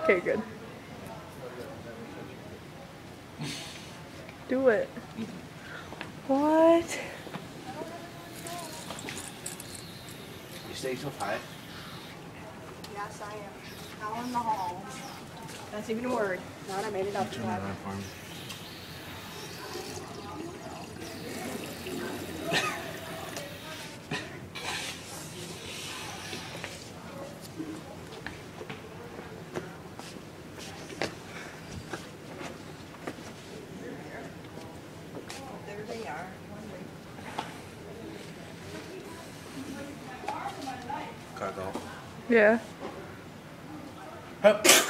Okay, good. Do it. What? You stay till 5? Yes, I am. Out in the hall. That's even a word. Not I made it up to that. There they are. Gotta go. Yeah. Hup.